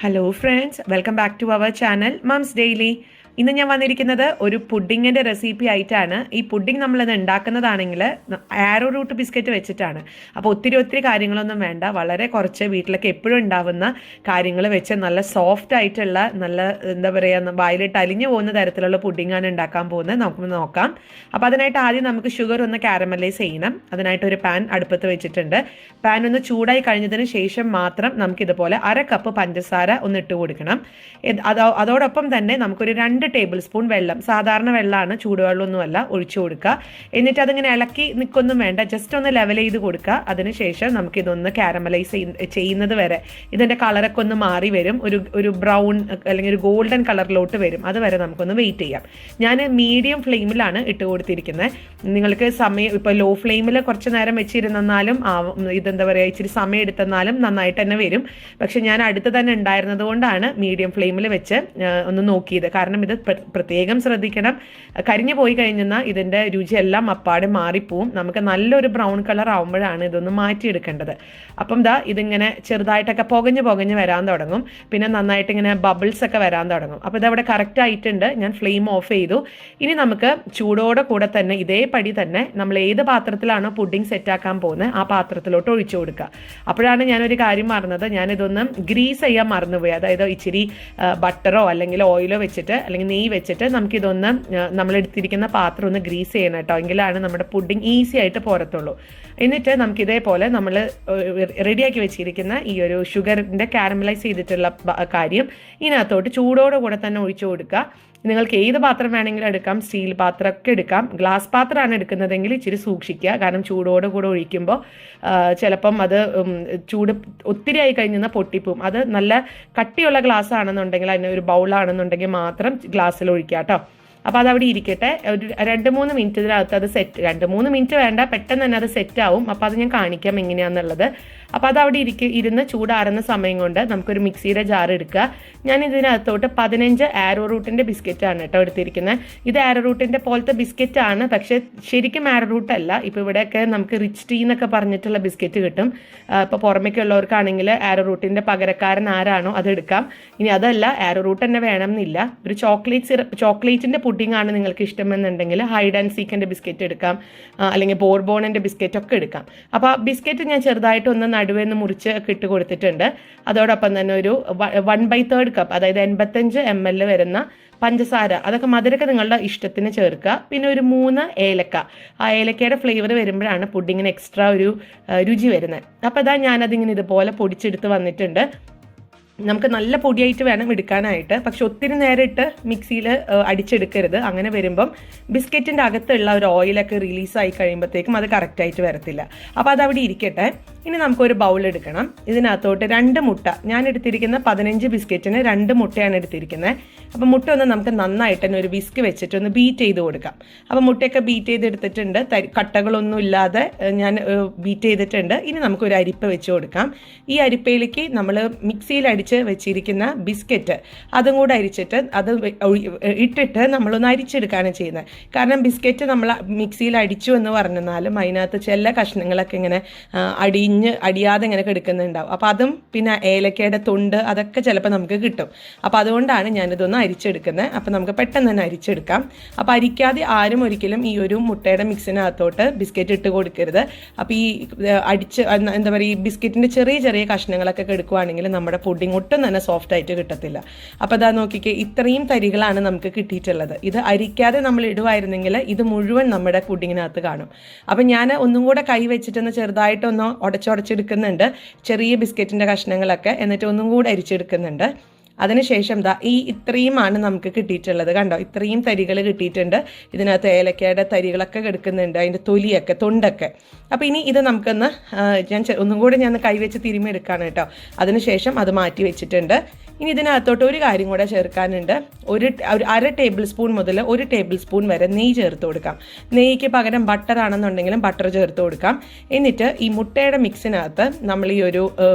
Hello friends, welcome back to our channel Moms Daily. ഇന്ന് ഞാൻ വന്നിരിക്കുന്നത് ഒരു പുഡിങ്ങിൻ്റെ റെസിപ്പി ആയിട്ടാണ്. ഈ പുഡിങ് നമ്മളിത് ഉണ്ടാക്കുന്നതാണെങ്കിൽ ആരോ റൂട്ട് ബിസ്ക്കറ്റ് വെച്ചിട്ടാണ്. അപ്പോൾ ഒത്തിരി കാര്യങ്ങളൊന്നും വേണ്ട, വളരെ കുറച്ച് വീട്ടിലൊക്കെ എപ്പോഴും ഉണ്ടാവുന്ന കാര്യങ്ങൾ വെച്ച് നല്ല സോഫ്റ്റ് ആയിട്ടുള്ള, നല്ല എന്താ പറയുക, വായിലിട്ട് അലിഞ്ഞു പോകുന്ന തരത്തിലുള്ള പുഡിങ്ങാണ് ഉണ്ടാക്കാൻ പോകുന്നത്. നമുക്ക് നോക്കാം. അപ്പോൾ അതിനായിട്ട് ആദ്യം നമുക്ക് ഷുഗർ ഒന്ന് കാരമലൈസ് ചെയ്യണം. അതിനായിട്ടൊരു പാൻ അടുപ്പത്ത് വെച്ചിട്ടുണ്ട്. പാൻ ഒന്ന് ചൂടായി കഴിഞ്ഞതിന് ശേഷം മാത്രം നമുക്കിതുപോലെ 1/2 കപ്പ് പഞ്ചസാര ഒന്ന് ഇട്ട് കൊടുക്കണം. അതോടൊപ്പം തന്നെ നമുക്കൊരു 2 ടേബിൾ സ്പൂൺ വെള്ളം, സാധാരണ വെള്ളമാണ്, ചൂടുവെള്ളമൊന്നുമല്ല, ഒഴിച്ചു കൊടുക്കുക. എന്നിട്ട് അതിങ്ങനെ ഇളക്കി നിൽക്കൊന്നും വേണ്ട, ജസ്റ്റ് ഒന്ന് ലെവൽ ചെയ്ത് കൊടുക്കുക. അതിനുശേഷം നമുക്കിതൊന്ന് കാരമലൈസ് ചെയ്യുന്നത് വരെ, ഇതിൻ്റെ കളറൊക്കെ ഒന്ന് മാറി വരും, ഒരു ബ്രൗൺ അല്ലെങ്കിൽ ഒരു ഗോൾഡൻ കളറിലോട്ട് വരും. അതുവരെ നമുക്കൊന്ന് വെയിറ്റ് ചെയ്യാം. ഞാൻ മീഡിയം ഫ്ലെയിമിലാണ് ഇട്ട് കൊടുത്തിരിക്കുന്നത്. നിങ്ങൾക്ക് സമയം ഇപ്പോൾ ലോ ഫ്ലെയിമിൽ കുറച്ച് നേരം വെച്ചിരുന്നാലും ഇതെന്താ പറയുക, ഇച്ചിരി സമയം എടുത്തെന്നാലും നന്നായിട്ട് തന്നെ വരും. പക്ഷെ ഞാൻ അടുത്ത് തന്നെ ഉണ്ടായിരുന്നത് കൊണ്ടാണ് മീഡിയം ഫ്ലെയിമിൽ വെച്ച് ഒന്ന് നോക്കിയത്. കാരണം ഇത് പ്രത്യേകം ശ്രദ്ധിക്കണം, കരിഞ്ഞു പോയി കഴിഞ്ഞാൽ ഇതിൻ്റെ രുചിയെല്ലാം അപ്പാടെ മാറിപ്പോവും. നമുക്ക് നല്ലൊരു ബ്രൗൺ കളർ ആവുമ്പോഴാണ് ഇതൊന്ന് മാറ്റിയെടുക്കേണ്ടത്. അപ്പം ഇതിങ്ങനെ ചെറുതായിട്ടൊക്കെ പുകഞ്ഞ് വരാൻ തുടങ്ങും. പിന്നെ നന്നായിട്ട് ഇങ്ങനെ ബബിൾസ് ഒക്കെ വരാൻ തുടങ്ങും. അപ്പോൾ ഇതവിടെ കറക്റ്റ് ആയിട്ടുണ്ട്. ഞാൻ ഫ്ലെയിം ഓഫ് ചെയ്തു. ഇനി നമുക്ക് ചൂടോടെ കൂടെ തന്നെ ഇതേപടി തന്നെ നമ്മൾ ഏത് പാത്രത്തിലാണോ പുഡിംഗ് സെറ്റാക്കാൻ പോകുന്നത് ആ പാത്രത്തിലോട്ട് ഒഴിച്ചു കൊടുക്കുക. അപ്പോഴാണ് ഞാനൊരു കാര്യം മറന്നത്, ഞാനിതൊന്ന് ഗ്രീസ് ചെയ്യാൻ മറന്നുപോയി. അതായത് ഇച്ചിരി ബട്ടറോ അല്ലെങ്കിൽ ഓയിലോ വെച്ചിട്ട് അല്ലെങ്കിൽ നെയ്യ് വെച്ചിട്ട് നമുക്കിതൊന്ന് നമ്മളെടുത്തിരിക്കുന്ന പാത്രം ഒന്ന് ഗ്രീസ് ചെയ്യണം കേട്ടോ. എങ്കിലാണ് നമ്മുടെ പുഡിംഗ് ഈസി ആയിട്ട് പോരത്തുള്ളൂ. എന്നിട്ട് നമുക്കിതേപോലെ നമ്മൾ റെഡിയാക്കി വെച്ചിരിക്കുന്ന ഈ ഒരു ഷുഗറിൻ്റെ കാരമലൈസ് ചെയ്തിട്ടുള്ള കാര്യം ഇതിനകത്തോട്ട് ചൂടോടുകൂടെ തന്നെ ഒഴിച്ചു കൊടുക്കുക. നിങ്ങൾക്ക് ഏത് പാത്രം വേണമെങ്കിലും എടുക്കാം, സ്റ്റീൽ പാത്രമൊക്കെ എടുക്കാം. ഗ്ലാസ് പാത്രമാണ് എടുക്കുന്നതെങ്കിൽ ഇച്ചിരി സൂക്ഷിക്കുക. കാരണം ചൂടോടുകൂടെ ഒഴിക്കുമ്പോൾ ചിലപ്പം അത് ചൂട് ഒത്തിരി ആയി കഴിഞ്ഞാൽ പൊട്ടിപ്പോവും. അത് നല്ല കട്ടിയുള്ള ഗ്ലാസ് ആണെന്നുണ്ടെങ്കിൽ, അതിന് ഒരു ബൗളാണെന്നുണ്ടെങ്കിൽ മാത്രം ഗ്ലാസ്സിൽ ഒഴിക്കുക കേട്ടോ. അപ്പോൾ അതവിടെ ഇരിക്കട്ടെ. ഒരു 2-3 മിനിറ്റ് ഇതിനകത്ത് അത് സെറ്റ്, 2-3 മിനിറ്റ് വേണ്ട, പെട്ടെന്ന് തന്നെ അത് സെറ്റ് ആവും. അപ്പോൾ അത് ഞാൻ കാണിക്കാം എങ്ങനെയാണെന്നുള്ളത്. അപ്പോൾ അതവിടെ ഇരുന്ന് ചൂടാറുന്ന സമയം കൊണ്ട് നമുക്കൊരു മിക്സിയുടെ ജാർ എടുക്കുക. ഞാൻ ഇതിനകത്തോട്ട് 15 ആരോ റൂട്ടിൻ്റെ ബിസ്ക്കറ്റാണ് കേട്ടോ എടുത്തിരിക്കുന്നത്. ഇത് ആരോ റൂട്ടിൻ്റെ പോലത്തെ ബിസ്ക്കറ്റാണ്, പക്ഷേ ശരിക്കും ആരോ റൂട്ട് അല്ല. ഇപ്പോൾ ഇവിടെയൊക്കെ നമുക്ക് റിച്ച് ടീ എന്നൊക്കെ പറഞ്ഞിട്ടുള്ള ബിസ്ക്കറ്റ് കിട്ടും. ഇപ്പോൾ പുറമേക്ക് ഉള്ളവർക്കാണെങ്കിൽ ആരോ റൂട്ടിൻ്റെ പകരക്കാരൻ ആരാണോ അതെടുക്കാം. ഇനി അതല്ല, ആരോ റൂട്ട് തന്നെ വേണം എന്നില്ല. ഒരു ചോക്ലേറ്റിൻ്റെ പുഡിംഗ് ആണ് നിങ്ങൾക്ക് ഇഷ്ടമെന്നുണ്ടെങ്കിൽ ഹൈഡ് ആൻഡ് സീക്കിൻ്റെ ബിസ്ക്കറ്റ് എടുക്കാം, അല്ലെങ്കിൽ ബോർബോണിൻ്റെ ബിസ്ക്കറ്റ് ഒക്കെ എടുക്കാം. അപ്പോൾ ആ ബിസ്ക്കറ്റ് ഞാൻ ചെറുതായിട്ടൊന്ന് നടുവേന്ന് മുറിച്ച് ഇട്ട് കൊടുത്തിട്ടുണ്ട്. അതോടൊപ്പം തന്നെ ഒരു 1/3 കപ്പ്, അതായത് 85 ml വരുന്ന പഞ്ചസാര, അതൊക്കെ മധുരമൊക്കെ നിങ്ങളുടെ ഇഷ്ടത്തിന് ചേർക്കുക. പിന്നെ ഒരു 3 ഏലക്ക, ആ ഏലക്കയുടെ ഫ്ലേവർ വരുമ്പോഴാണ് പുഡിങ്ങിന് എക്സ്ട്രാ ഒരു രുചി വരുന്നത്. അപ്പോൾ ഞാനതിങ്ങനെ ഇതുപോലെ പൊടിച്ചെടുത്ത് വന്നിട്ടുണ്ട്. നമുക്ക് നല്ല പൊടിയായിട്ട് വേണം എടുക്കാനായിട്ട്, പക്ഷെ ഒത്തിരി നേരം ഇട്ട് മിക്സിയിൽ അടിച്ചെടുക്കരുത്. അങ്ങനെ വരുമ്പം ബിസ്ക്കറ്റിൻ്റെ അകത്തുള്ള ഒരു ഓയിലൊക്കെ റിലീസായി കഴിയുമ്പോഴത്തേക്കും അത് കറക്റ്റായിട്ട് വരത്തില്ല. അപ്പോൾ അതവിടെ ഇരിക്കട്ടെ. ഇനി നമുക്കൊരു ബൗൾ എടുക്കണം. ഇതിനകത്തോട്ട് 2 മുട്ട, ഞാൻ എടുത്തിരിക്കുന്ന 15 ബിസ്ക്കറ്റിന് 2 മുട്ടയാണ് എടുത്തിരിക്കുന്നത്. അപ്പോൾ മുട്ട ഒന്ന് നമുക്ക് നന്നായിട്ട് തന്നെ ഒരു വിസ്ക് വെച്ചിട്ട് ഒന്ന് ബീറ്റ് ചെയ്ത് കൊടുക്കാം. അപ്പോൾ മുട്ടയൊക്കെ ബീറ്റ് ചെയ്തെടുത്തിട്ടുണ്ട്, കട്ടകളൊന്നും ഇല്ലാതെ ഞാൻ ബീറ്റ് ചെയ്തിട്ടുണ്ട്. ഇനി നമുക്കൊരു അരിപ്പ വെച്ച് കൊടുക്കാം. ഈ അരിപ്പയിലേക്ക് നമ്മൾ മിക്സിയിൽ വെച്ചിരിക്കുന്ന ബിസ്ക്കറ്റ് അതും കൂടെ അരിച്ചിട്ട് അത് ഇട്ടിട്ട് നമ്മളൊന്ന് അരിച്ചെടുക്കുകയാണ് ചെയ്യുന്നത്. കാരണം ബിസ്ക്കറ്റ് നമ്മൾ മിക്സിയിൽ അടിച്ചു എന്ന് പറഞ്ഞാലും അതിനകത്ത് ചില കഷ്ണങ്ങളൊക്കെ ഇങ്ങനെ അടിയാതെ ഇങ്ങനെ കിടക്കുന്നുണ്ടാവും. അപ്പോൾ അതും പിന്നെ ഏലക്കയുടെ തൊണ്ട് അതൊക്കെ ചിലപ്പോൾ നമുക്ക് കിട്ടും. അപ്പോൾ അതുകൊണ്ടാണ് ഞാനിതൊന്ന് അരിച്ചെടുക്കുന്നത്. അപ്പോൾ നമുക്ക് പെട്ടെന്ന് തന്നെ അരിച്ചെടുക്കാം. അപ്പോൾ അരിക്കാതെ ആരും ഒരിക്കലും ഈ ഒരു മുട്ടയുടെ മിക്സിനകത്തോട്ട് ബിസ്ക്കറ്റ് ഇട്ട് കൊടുക്കരുത്. അപ്പോൾ ഈ എന്താ പറയുക, ഈ ബിസ്ക്കറ്റിൻ്റെ ചെറിയ കഷ്ണങ്ങളൊക്കെ കിടക്കുവാണെങ്കിൽ നമ്മുടെ പുഡിംഗ് ഒട്ടും തന്നെ സോഫ്റ്റ് ആയിട്ട് കിട്ടത്തില്ല. അപ്പോൾ അതാ നോക്കിക്കേ, ഇത്രയും തരികളാണ് നമുക്ക് കിട്ടിയിട്ടുള്ളത്. ഇത് അരിക്കാതെ നമ്മൾ ഇടുവായിരുന്നെങ്കിൽ ഇത് മുഴുവൻ നമ്മുടെ പുഡിങ്ങിനകത്ത് കാണും. അപ്പം ഞാൻ ഒന്നും കൂടെ കൈ വെച്ചിട്ടൊന്ന് ചെറുതായിട്ടൊന്ന് ഉടച്ചെടുക്കുന്നുണ്ട് ചെറിയ ബിസ്ക്കറ്റിൻ്റെ കഷ്ണങ്ങളൊക്കെ, എന്നിട്ട് ഒന്നും കൂടെ അരിച്ചെടുക്കുന്നുണ്ട്. അതിനുശേഷം ഇത്രയുമാണ് നമുക്ക് കിട്ടിയിട്ടുള്ളത്. കണ്ടോ, ഇത്രയും തരികൾ കിട്ടിയിട്ടുണ്ട്. ഇതിനകത്ത് ഏലക്കയുടെ തരികളൊക്കെ കിടക്കുന്നുണ്ട്, അതിൻ്റെ തൊലിയൊക്കെ, തൊണ്ടൊക്കെ. അപ്പോൾ ഇനി ഇത് നമുക്കൊന്ന് ഒന്നും കൂടെ ഞാൻ കൈവച്ച് തിരുമ്മി എടുക്കുകയാണ് കേട്ടോ. അതിനുശേഷം അത് മാറ്റി വെച്ചിട്ടുണ്ട്. ഇനി ഇതിനകത്തോട്ട് ഒരു കാര്യം കൂടെ ചേർക്കാനുണ്ട്. ഒരു 1/2 ടേബിൾ സ്പൂൺ മുതൽ 1 ടേബിൾ സ്പൂൺ വരെ നെയ്യ് ചേർത്ത് കൊടുക്കാം. നെയ്യ്ക്ക് പകരം ബട്ടർ ആണെന്നുണ്ടെങ്കിലും ബട്ടർ ചേർത്ത് കൊടുക്കാം. എന്നിട്ട് ഈ മുട്ടയുടെ മിക്സിനകത്ത് നമ്മൾ ഈ ഒരു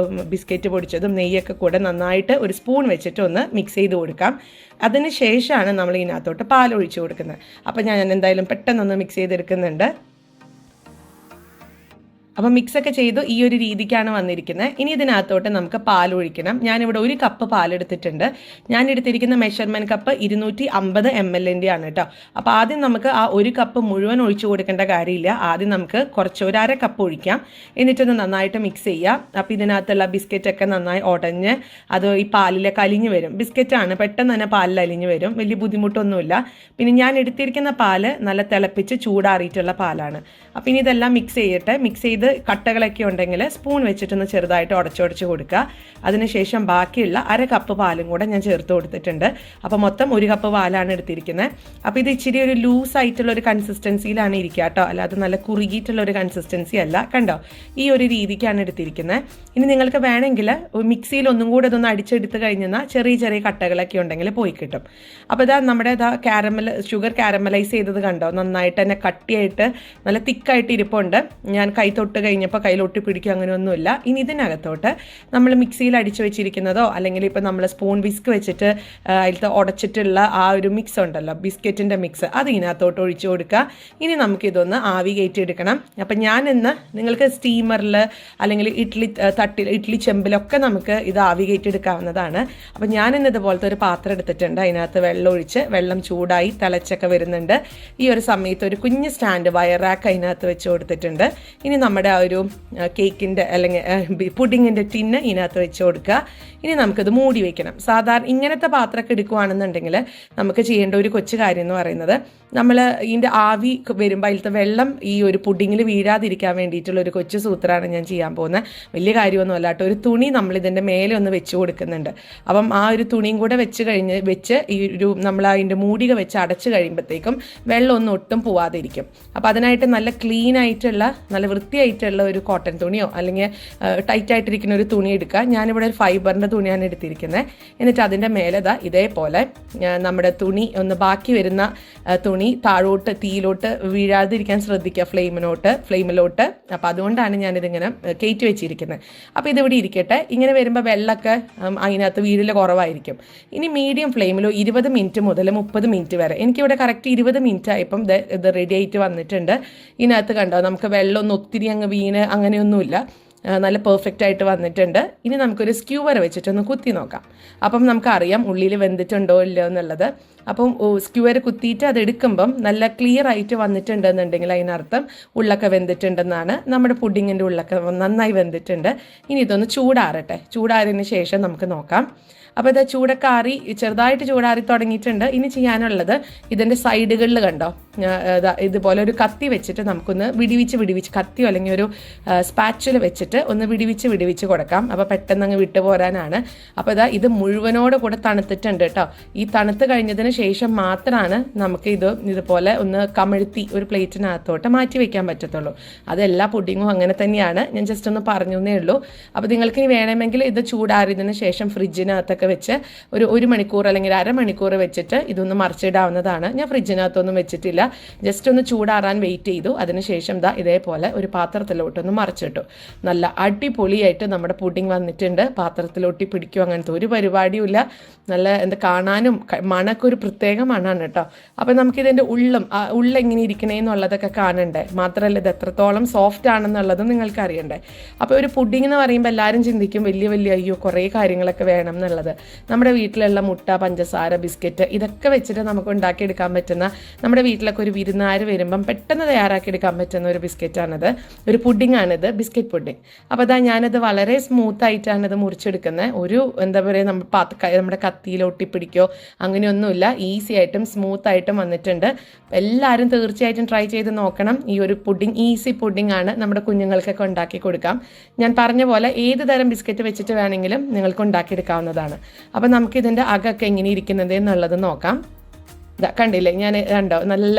ബിസ്ക്കറ്റ് പൊടിച്ചതും നെയ്യൊക്കെ കൂടെ നന്നായിട്ട് ഒരു സ്പൂൺ വെച്ചിട്ട് ഒന്ന് മിക്സ് ചെയ്ത് കൊടുക്കാം. അതിന് ശേഷമാണ് നമ്മൾ ഇതിനകത്തോട്ട് പാലൊഴിച്ച് കൊടുക്കുന്നത്. അപ്പോൾ ഞാൻ എന്തായാലും പെട്ടെന്നൊന്ന് മിക്സ് ചെയ്തെടുക്കുന്നുണ്ട്. അപ്പം മിക്സൊക്കെ ചെയ്തു ഈ ഒരു രീതിക്കാണ് വന്നിരിക്കുന്നത്. ഇനി ഇതിനകത്തോട്ട് നമുക്ക് പാൽ ഒഴിക്കണം. ഞാനിവിടെ 1 കപ്പ് പാലെടുത്തിട്ടുണ്ട്. ഞാൻ എടുത്തിരിക്കുന്ന മെഷർമെൻറ്റ് കപ്പ് 250 ml ആണ് കേട്ടോ. അപ്പോൾ ആദ്യം നമുക്ക് ആ 1 കപ്പ് മുഴുവൻ ഒഴിച്ചു കൊടുക്കേണ്ട കാര്യമില്ല. ആദ്യം നമുക്ക് കുറച്ച് 1/2 കപ്പ് ഒഴിക്കാം. എന്നിട്ടൊന്ന് നന്നായിട്ട് മിക്സ് ചെയ്യാം. അപ്പോൾ ഇതിനകത്തുള്ള ബിസ്ക്കറ്റൊക്കെ നന്നായി ഉടഞ്ഞ് അത് ഈ പാലിലേക്ക് അലിഞ്ഞ് വരും. ബിസ്ക്കറ്റാണ്, പെട്ടെന്ന് തന്നെ പാലിൽ അലിഞ്ഞ് വരും, വലിയ ബുദ്ധിമുട്ടൊന്നുമില്ല. പിന്നെ ഞാൻ എടുത്തിരിക്കുന്ന പാല് നല്ല തിളപ്പിച്ച് ചൂടാറിയിട്ടുള്ള പാലാണ്. അപ്പം ഇനി ഇതെല്ലാം മിക്സ് ചെയ്യട്ടെ. മിക്സ് ചെയ്ത് കട്ടകളൊക്കെ ഉണ്ടെങ്കിൽ സ്പൂൺ വെച്ചിട്ടൊന്ന് ചെറുതായിട്ട് ഉടച്ചുടച്ച് കൊടുക്കുക. അതിനുശേഷം ബാക്കിയുള്ള 1/2 കപ്പ് പാലും കൂടെ ഞാൻ ചേർത്ത് കൊടുത്തിട്ടുണ്ട്. അപ്പോൾ മൊത്തം 1 കപ്പ് പാലാണ് എടുത്തിരിക്കുന്നത്. അപ്പോൾ ഇത് ഇച്ചിരി ഒരു ലൂസായിട്ടുള്ള ഒരു കൺസിസ്റ്റൻസിയിലാണ് ഇരിക്കുക കേട്ടോ, അല്ലാതെ നല്ല കുറുകിയിട്ടുള്ള ഒരു കൺസിസ്റ്റൻസി അല്ല. കണ്ടോ, ഈ ഒരു രീതിക്കാണ് എടുത്തിരിക്കുന്നത്. ഇനി നിങ്ങൾക്ക് വേണമെങ്കിൽ മിക്സിയിൽ ഒന്നും കൂടെ ഇതൊന്ന് അടിച്ചെടുത്ത് കഴിഞ്ഞാൽ ചെറിയ ചെറിയ കട്ടകളൊക്കെ ഉണ്ടെങ്കിൽ പോയി കിട്ടും. അപ്പോൾ ഇതാ നമ്മുടെ ഷുഗർ കാരമലൈസ് ചെയ്തത് കണ്ടോ, നന്നായിട്ട് തന്നെ കട്ടിയായിട്ട് നല്ല തിക്കായിട്ട് ഇരിപ്പുണ്ട്. ഞാൻ കൈ തൊട്ട് കഴിഞ്ഞപ്പോൾ കയ്യിൽ ഒട്ടി പിടിക്കുക അങ്ങനെയൊന്നുമില്ല. ഇനി ഇതിനകത്തോട്ട് നമ്മൾ മിക്സിയിൽ അടിച്ചു വെച്ചിരിക്കുന്നതോ അല്ലെങ്കിൽ ഇപ്പോൾ നമ്മൾ സ്പൂൺ വിസ്ക് വെച്ചിട്ട് അതിലത്തെ ഉടച്ചിട്ടുള്ള ആ ഒരു മിക്സ് ഉണ്ടല്ലോ, ബിസ്ക്കറ്റിൻ്റെ മിക്സ്, അത് ഇതിനകത്തോട്ട് ഒഴിച്ചു കൊടുക്കുക. ഇനി നമുക്കിതൊന്ന് ആവി കയറ്റിയെടുക്കണം. അപ്പം ഞാനിന്ന് നിങ്ങൾക്ക് സ്റ്റീമറിൽ അല്ലെങ്കിൽ ഇഡ്ഡലി ചെമ്പിലൊക്കെ നമുക്ക് ഇത് ആവി കയറ്റിയെടുക്കാവുന്നതാണ്. അപ്പം ഞാനിന്ന് ഇതുപോലത്തെ ഒരു പാത്രം എടുത്തിട്ടുണ്ട്. അതിനകത്ത് വെള്ളം ഒഴിച്ച് വെള്ളം ചൂടായി തിളച്ചൊക്കെ വരുന്നുണ്ട്. ഈ ഒരു സമയത്ത് ഒരു കുഞ്ഞ് സ്റ്റാൻഡ് വയർ റാക്ക് അതിനകത്ത് വെച്ച് കൊടുത്തിട്ടുണ്ട്. ഇനി നമ്മുടെ ആ ഒരു കേക്കിൻ്റെ അല്ലെങ്കിൽ പുഡിങ്ങിൻ്റെ ടിന്ന് ഇതിനകത്ത് വെച്ച് കൊടുക്കുക. ഇനി നമുക്കിത് മൂടി വയ്ക്കണം. സാധാരണ ഇങ്ങനത്തെ പാത്രമൊക്കെ എടുക്കുകയാണെന്നുണ്ടെങ്കിൽ നമുക്ക് ചെയ്യേണ്ട ഒരു കൊച്ചു കാര്യം എന്ന് പറയുന്നത്, നമ്മൾ ഇതിൻ്റെ ആവി വരുമ്പോൾ അതിലത്തെ വെള്ളം ഈ ഒരു പുഡിങ്ങിൽ വീഴാതിരിക്കാൻ വേണ്ടിയിട്ടുള്ള ഒരു കൊച്ചു സൂത്രമാണ് ഞാൻ ചെയ്യാൻ പോകുന്നത്. വലിയ കാര്യമൊന്നുമല്ല കേട്ടോ. ഒരു തുണി നമ്മൾ ഇതിൻ്റെ മേലെ ഒന്ന് വെച്ച് കൊടുക്കുന്നുണ്ട്. അപ്പം ആ ഒരു തുണിയും കൂടെ വെച്ച് ഈ ഒരു നമ്മൾ അതിൻ്റെ മൂടിക വെച്ച് അടച്ച് കഴിയുമ്പോഴത്തേക്കും വെള്ളം ഒന്നും ഒട്ടും പോവാതിരിക്കും. അപ്പോൾ അതിനായിട്ട് നല്ല ക്ലീൻ ആയിട്ടുള്ള നല്ല വൃത്തിയായിട്ടുള്ള ഒരു കോട്ടൺ തുണിയോ അല്ലെങ്കിൽ ടൈറ്റായിട്ടിരിക്കുന്ന ഒരു തുണി എടുക്കുക. ഞാനിവിടെ ഒരു ഫൈബറിൻ്റെ തുണിയാണ് എടുത്തിരിക്കുന്നത്. എന്നിട്ട് അതിൻ്റെ മേലെ ഇതേപോലെ നമ്മുടെ തുണി ഒന്ന് ബാക്കി വരുന്ന തുണി താഴോട്ട് തീയിലോട്ട് വീഴാതിരിക്കാൻ ശ്രദ്ധിക്കുക, ഫ്ലെയിമിലോട്ട്. അപ്പോൾ അതുകൊണ്ടാണ് ഞാനിതിങ്ങനെ കയറ്റി വെച്ചിരിക്കുന്നത്. അപ്പോൾ ഇതിവിടെ ഇരിക്കട്ടെ. ഇങ്ങനെ വരുമ്പോൾ വെള്ളമൊക്കെ അതിനകത്ത് വീഴിൽ കുറവായിരിക്കും. ഇനി മീഡിയം ഫ്ലെയിമിലോ 20 മിനിറ്റ് മുതൽ 30 മിനിറ്റ് വരെ, എനിക്കിവിടെ കറക്റ്റ് 20 മിനിറ്റ് ആയപ്പം ഇത് റെഡി ആയിട്ട് വന്നിട്ടുണ്ട്. ഇതിനകത്ത് കണ്ടോ, നമുക്ക് വെള്ളമൊന്നും ഒത്തിരി അങ്ങ് വീണ് അങ്ങനെയൊന്നുമില്ല, നല്ല പെർഫെക്റ്റ് ആയിട്ട് വന്നിട്ടുണ്ട്. ഇനി നമുക്കൊരു സ്ക്യൂവർ വെച്ചിട്ടൊന്ന് കുത്തി നോക്കാം. അപ്പം നമുക്കറിയാം ഉള്ളിൽ വെന്തിട്ടുണ്ടോ ഇല്ലയോ എന്നുള്ളത്. അപ്പം സ്ക്യൂവർ കുത്തിയിട്ട് അത് എടുക്കുമ്പം നല്ല ക്ലിയർ ആയിട്ട് വന്നിട്ടുണ്ടെന്നുണ്ടെങ്കിൽ അതിനർത്ഥം ഉള്ളൊക്കെ വെന്തിട്ടുണ്ടെന്നാണ്. നമ്മുടെ പുഡിങ്ങിൻ്റെ ഉള്ളൊക്കെ നന്നായി വെന്തിട്ടുണ്ട്. ഇനി ഇതൊന്ന് ചൂടാറട്ടെ. ചൂടാറിയതിന് ശേഷം നമുക്ക് നോക്കാം. അപ്പോൾ ഇത് ചൂടൊക്കെ ചെറുതായിട്ട് ചൂടാറി തുടങ്ങിയിട്ടുണ്ട്. ഇനി ചെയ്യാനുള്ളത് ഇതിൻ്റെ സൈഡുകളിൽ കണ്ടോ, ഇതുപോലെ ഒരു കത്തി വെച്ചിട്ട് നമുക്കൊന്ന് വിടിവിച്ച് കത്തിയോ അല്ലെങ്കിൽ ഒരു സ്പാച്ചുല വെച്ചിട്ട് ഒന്ന് വിടിവിച്ച് കൊടുക്കാം. അപ്പോൾ പെട്ടെന്ന് അങ്ങ് വിട്ടു പോരാനാണ്. അപ്പോൾ ഇത് മുഴുവനോട് കൂടെ തണുത്തിട്ടുണ്ട് കേട്ടോ. ഈ തണുത്ത് കഴിഞ്ഞതിന് ശേഷം മാത്രമാണ് നമുക്ക് ഇതുപോലെ ഒന്ന് കമിഴ്ത്തി ഒരു പ്ലേറ്റിനകത്തോട്ട് മാറ്റി വെക്കാൻ പറ്റത്തുള്ളൂ. അതെല്ലാ പുഡിങ്ങും അങ്ങനെ തന്നെയാണ്. ഞാൻ ജസ്റ്റ് ഒന്ന് പറഞ്ഞേ ഉള്ളൂ. അപ്പോൾ നിങ്ങൾക്ക് ഇനി വേണമെങ്കിൽ ഇത് ചൂടാറിയതിന് ശേഷം ഫ്രിഡ്ജിനകത്തൊക്കെ വെച്ച് ഒരു 1 മണിക്കൂർ അല്ലെങ്കിൽ 1/2 മണിക്കൂർ വെച്ചിട്ട് ഇതൊന്ന് മറിച്ചിടാവുന്നതാണ്. ഞാൻ ഫ്രിഡ്ജിനകത്തൊന്നും വെച്ചിട്ടില്ല, ജസ്റ്റ് ഒന്ന് ചൂടാറാൻ വെയിറ്റ് ചെയ്തു. അതിനുശേഷം ഇതേപോലെ ഒരു പാത്രത്തിലോട്ടൊന്ന് മറിച്ചിട്ടു. നല്ല അടിപൊളിയായിട്ട് നമ്മുടെ പുഡിങ് വന്നിട്ടുണ്ട്. പാത്രത്തിലൊട്ടി പിടിക്കും അങ്ങനത്തെ ഒരു പരിപാടിയുമില്ല. നല്ല കാണാനും മണൊക്കെ ഒരു പ്രത്യേക മണമാണ് കേട്ടോ. അപ്പം നമുക്കിതിൻ്റെ ഉള്ളെങ്ങനെ ഇരിക്കണേന്നുള്ളതൊക്കെ കാണണ്ടേ. മാത്രമല്ല ഇത് എത്രത്തോളം സോഫ്റ്റ് ആണെന്നുള്ളതും നിങ്ങൾക്ക് അറിയണ്ടേ. അപ്പോൾ ഒരു പുഡിങ് എന്ന് പറയുമ്പോൾ എല്ലാവരും ചിന്തിക്കും വലിയ അയ്യോ കുറേ കാര്യങ്ങളൊക്കെ വേണം എന്നുള്ളത്. നമ്മുടെ വീട്ടിലുള്ള മുട്ട, പഞ്ചസാര, ബിസ്ക്കറ്റ് ഇതൊക്കെ വെച്ചിട്ട് നമുക്ക് ഉണ്ടാക്കിയെടുക്കാൻ പറ്റുന്ന, നമ്മുടെ വീട്ടിലൊക്കെ ഒരു വിരുന്നുകാർ വരുമ്പം പെട്ടെന്ന് തയ്യാറാക്കിയെടുക്കാൻ പറ്റുന്ന ഒരു ബിസ്ക്കറ്റാണിത്, ഒരു പുഡിങ്ങാണിത്, ബിസ്ക്കറ്റ് പുഡിങ്. അപ്പോൾ ഞാനത് വളരെ സ്മൂത്തായിട്ടാണ് ഇത് മുറിച്ചെടുക്കുന്നത്. ഒരു എന്താ പറയുക, നമ്മുടെ കത്തിയിൽ ഒട്ടിപ്പിടിക്കോ അങ്ങനെയൊന്നുമില്ല. ഈസി ആയിട്ടും സ്മൂത്തായിട്ടും വന്നിട്ടുണ്ട്. എല്ലാവരും തീർച്ചയായിട്ടും ട്രൈ ചെയ്ത് നോക്കണം. ഈ ഒരു പുഡിങ് ഈസി പുഡിങ് ആണ്, നമ്മുടെ കുഞ്ഞുങ്ങൾക്കൊക്കെ ഉണ്ടാക്കി കൊടുക്കാം. ഞാൻ പറഞ്ഞ പോലെ ഏത് തരം ബിസ്ക്കറ്റ് വെച്ചിട്ട് വേണമെങ്കിലും നിങ്ങൾക്ക് ഉണ്ടാക്കിയെടുക്കാവുന്നതാണ്. അപ്പം നമുക്കിതിൻ്റെ അകമൊക്കെ എങ്ങനെ ഇരിക്കുന്നത് എന്നുള്ളത് നോക്കാം. കണ്ടില്ലേ, ഞാൻ കണ്ടോ, നല്ല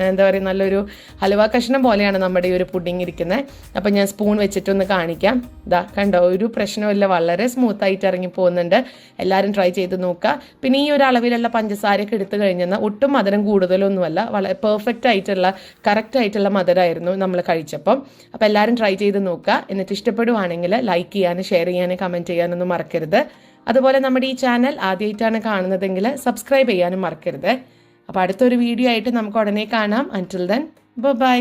എന്താ പറയുക, നല്ലൊരു ഹലുവ കഷ്ണം പോലെയാണ് നമ്മുടെ ഈ ഒരു പുഡിങ് ഇരിക്കുന്നത്. അപ്പം ഞാൻ സ്പൂൺ വെച്ചിട്ടൊന്ന് കാണിക്കാം. കണ്ടോ, ഒരു പ്രശ്നമില്ല, വളരെ സ്മൂത്തായിട്ട് ഇറങ്ങി പോകുന്നുണ്ട്. എല്ലാവരും ട്രൈ ചെയ്ത് നോക്കുക. പിന്നെ ഈ ഒരു അളവിലുള്ള പഞ്ചസാരയൊക്കെ എടുത്തു കഴിഞ്ഞാൽ ഒട്ടും മധുരം കൂടുതലൊന്നുമല്ല, വളരെ പെർഫെക്റ്റ് ആയിട്ടുള്ള കറക്റ്റ് ആയിട്ടുള്ള മധുരമായിരുന്നു നമ്മൾ കഴിച്ചപ്പം. അപ്പോൾ എല്ലാവരും ട്രൈ ചെയ്ത് നോക്കുക. എന്നിട്ട് ഇഷ്ടപ്പെടുവാണെങ്കിൽ ലൈക്ക് ചെയ്യാനും ഷെയർ ചെയ്യാനും കമൻറ്റ് ചെയ്യാനൊന്നും മറക്കരുത്. അതുപോലെ നമ്മുടെ ഈ ചാനൽ ആദ്യമായിട്ടാണ് കാണുന്നതെങ്കിൽ സബ്സ്ക്രൈബ് ചെയ്യാനും മറക്കരുത്. അപ്പോൾ അടുത്തൊരു വീഡിയോ ആയിട്ട് നമുക്ക് ഉടനെ കാണാം. അൻറ്റിൽ ദെൻ ബൈ.